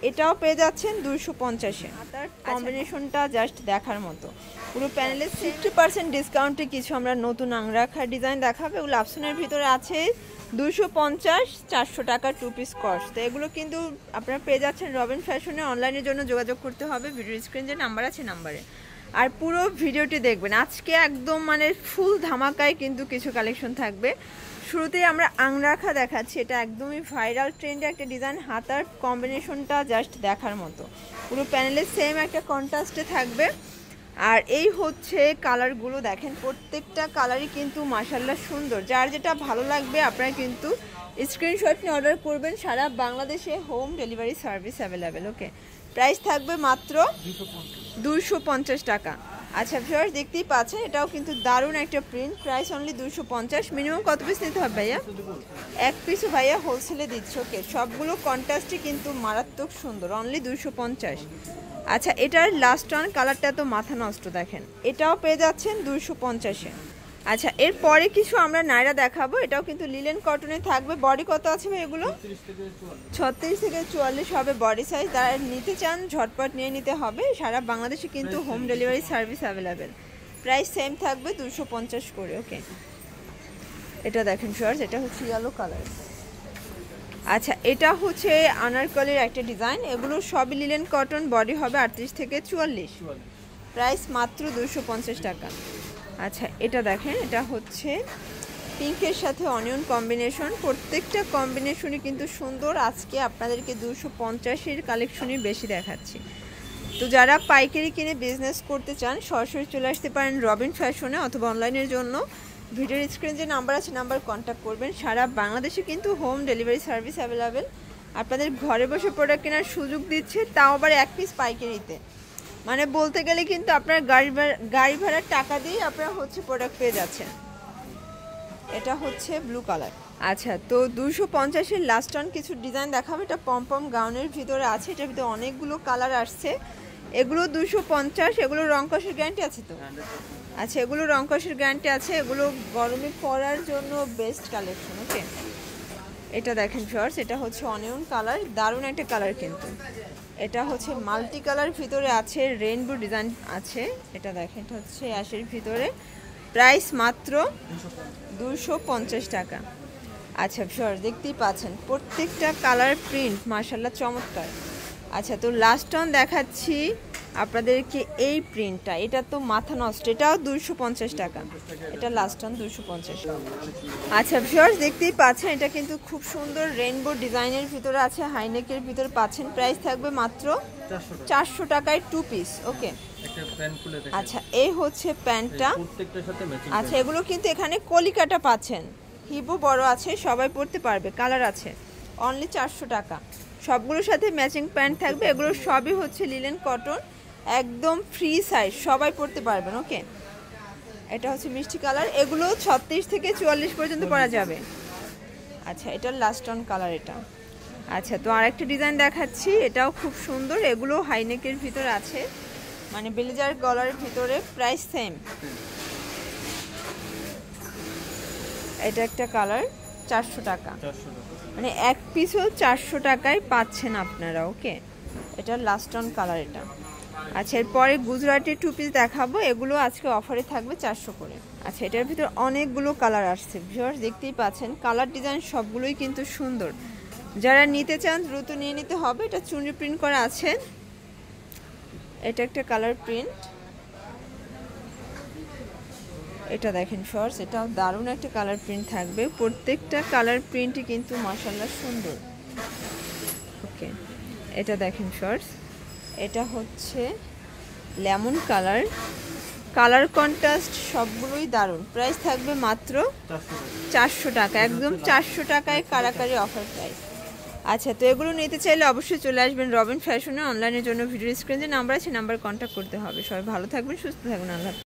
এটাও পেয়ে যাচ্ছেন 250-এ। তার কম্বিনেশনটা জাস্ট দেখার মতো। পুরো প্যানেলে 50% ডিসকাউন্টে কিছু আমরা নতুন আংরাখার ডিজাইন দেখাবো। এগুলো অপশনের ভিতরে আছে 250-400 টাকা 2 পিস কস্ট। তো এগুলো কিন্তু আপনারা পেয়ে যাচ্ছেন রবিন ফ্যাশনে। অনলাইনের জন্য যোগাযোগ করতে হবে, ভিডিও স্ক্রিন যে নাম্বার আছে নাম্বারে। আর পুরো ভিডিওটি দেখবেন, আজকে একদম মানে ফুল ধামাকায় কিন্তু কিছু কালেকশন থাকবে। শুরুতেই আমরা আংরাখা দেখাচ্ছি, এটা একদমই ভাইরাল ট্রেন্ডে একটা ডিজাইন। হাতার কম্বিনেশনটা জাস্ট দেখার মতো। পুরো প্যানেলে সেম একটা কন্ট্রাস্টে থাকবে। আর এই হচ্ছে কালারগুলো দেখেন, প্রত্যেকটা কালারই কিন্তু মাশাআল্লাহ সুন্দর। যার যেটা ভালো লাগবে আপনারা কিন্তু স্ক্রিনশট নিয়ে অর্ডার করবেন। সারা বাংলাদেশে হোম ডেলিভারি সার্ভিস অ্যাভেলেবেল। ওকে, প্রাইস থাকবে মাত্র 250 টাকা। আচ্ছা ভিউয়ার্স, দেখতেই পাচ্ছেন এটাও কিন্তু দারুণ একটা প্রিন্ট। Price only 250। মিনিমাম কত পিস নিতে হবে ভাইয়া? এক পিসও ভাইয়া হোলসেলে দিচ্ছে। ওকে, সবগুলো কন্ট্রাস্টই কিন্তু মারাত্মক সুন্দর, অনলি 250। আচ্ছা, এটার লাস্ট ওয়ান কালারটা তো মাথা নষ্ট, দেখেন এটাও পেয়ে যাচ্ছেন 250-এ। আচ্ছা, এরপরে কিছু আমরা নাইরা দেখাবো। এটাও কিন্তু লিলেন কটনে থাকবে। বডি কত আছে ভাই এগুলো? 36 থেকে 44 হবে বডি সাইজ। যারা নিতে চান ঝটপট নিয়ে নিতে হবে। সারা বাংলাদেশে কিন্তু home delivery service available. Price same থাকবে 250 করে। ওকে, এটা দেখেন শর্টস, এটা হচ্ছে ইয়েলো কালার। আচ্ছা, এটা হচ্ছে আনারকলির একটা ডিজাইন। এগুলো সবই লিলেন কটন, বডি হবে 38 থেকে 44। প্রাইস মাত্র 250 টাকা। আচ্ছা, এটা দেখেন, এটা হচ্ছে পিঙ্কের সাথে অনিয়ন কম্বিনেশন। প্রত্যেকটা কম্বিনেশনই কিন্তু সুন্দর। আজকে আপনাদেরকে 250-এর কালেকশনই বেশি দেখাচ্ছি। তো যারা পাইকারি কিনে বিজনেস করতে চান সরাসরি চলে আসতে পারেন রবিন ফ্যাশনে, অথবা অনলাইনের জন্য ভিডিওর স্ক্রিনে যে নাম্বার আছে নাম্বার কন্ট্যাক্ট করবেন। সারা বাংলাদেশে কিন্তু হোম ডেলিভারি সার্ভিস অ্যাভেলেবেল। আপনাদের ঘরে বসে প্রোডাক্ট কেনার সুযোগ দিচ্ছে, তাও আবার এক পিস পাইকারিতে। মানে বলতে গেলে কিন্তু আপনার গাড়ি ভাড়ার টাকা দিয়ে আপনারা হচ্ছে প্রোডাক্ট পেয়ে যাচ্ছেন। এটা হচ্ছে ব্লু কালার। আচ্ছা, তো 250-এর লাস্ট অন কিছু ডিজাইন দেখাবো। এটা পমপম গাউনের ভিতরে আছে। এটার ভিতরে অনেকগুলো কালার আসছে। এগুলো 250। এগুলো রংকশের গ্যারান্টি আছে তো? আচ্ছা, এগুলো রংকশের গ্যারান্টি আছে। এগুলো গরমে পরার জন্য বেস্ট কালেকশন। ওকে, এটা দেখেন শর্টস, এটা হচ্ছে অনিয়ন কালার, দারুণ একটা কালার কিন্তু। এটা হচ্ছে মাল্টি কালার ভিতরে আছে, রেইনবো ডিজাইন আছে। এটা দেখেন, এটা হচ্ছে অ্যাশের ভিতরে। প্রাইস মাত্র 250 টাকা। আচ্ছা শর্টস, দেখতেই পাচ্ছেন প্রত্যেকটা কালার প্রিন্ট মাশাআল্লাহ চমৎকার। আচ্ছা, তো লাস্ট অন দেখাচ্ছি আপনাদেরকে এই প্রিন্টটা। এটা তো মাথা নষ্ট, এটাও 250 টাকা। এটা লাস্ট অন 250। আচ্ছা ভিউয়ার্স, দেখতেই পাচ্ছেন এটা কিন্তু খুব সুন্দর রেইনবো ডিজাইনের ভিতরে আছে, হাইনেকের ভিতরে পাচ্ছেন। প্রাইস থাকবে মাত্র 400 টাকায় 2 পিস। ওকে, আচ্ছা এই হচ্ছে প্যান্টটা। আচ্ছা, এগুলো কিন্তু এখানে কলিকাটা পাচ্ছেন, হিপও বড় আছে, সবাই পরতে পারবে। কালার আছে, অনলি 400 টাকা। সবগুলোর সাথে ম্যাচিং প্যান্ট থাকবে। এগুলো সবই হচ্ছে লিলেন কটন, একদম ফ্রি সাইজ, সবাই পরতে পারবেন। ওকে, এটা হচ্ছে মিষ্টি কালার। এগুলো 36 থেকে 44 পর্যন্ত পরা যাবে। আচ্ছা, এটার লাস্ট অন কালার এটা। আচ্ছা, তো আরেকটা ডিজাইন দেখাচ্ছি, এটাও খুব সুন্দর। এগুলো হাইনেকের ভিতর আছে, মানে ব্লেজার গলার ভিতরে। Price same. এটা একটা কালার, 400 টাকা। মানে এক পিসও 400 টাকায় পাচ্ছেন আপনারা। ওকে, এটা লাস্ট অন কালার এটা। আচ্ছা, এরপরে গুজরাটি 2 পিস দেখাবো। এগুলো আজকে অফারে থাকবে 400 করে। আচ্ছা, এটার ভিতরে অনেকগুলো কালার আসছে ভিউয়ার্স, দেখতেই পাচ্ছেন। কালার ডিজাইন সবগুলোই কিন্তু সুন্দর। যারা নিতে চান দ্রুত নিয়ে নিতে হবে। এটা চুনরি প্রিন্ট করা আছে। এটা একটা কালার প্রিন্ট। এটা দেখেন শর্টস, এটাও দারুণ একটা কালার প্রিন্ট থাকবে। প্রত্যেকটা কালার প্রিন্টই কিন্তু মাশাআল্লাহ সুন্দর। ওকে, এটা দেখেন শর্টস, এটা হচ্ছে লেমন কালার। কালার কন্ট্রাস্ট সবগুলোই দারুণ। প্রাইস থাকবে মাত্র 400 টাকা, একদম 400 টাকায় কারাকারি অফার প্রাইস। আচ্ছা, তো এগুলো নিতে চাইলে অবশ্যই চলে আসবেন রবিন ফ্যাশনে। অনলাইনের জন্য ভিডিও স্ক্রিনে যে নাম্বার আছে নাম্বার কন্ট্যাক্ট করতে হবে। সবাই ভালো থাকবেন, সুস্থ থাকবেন। আল্লাহ।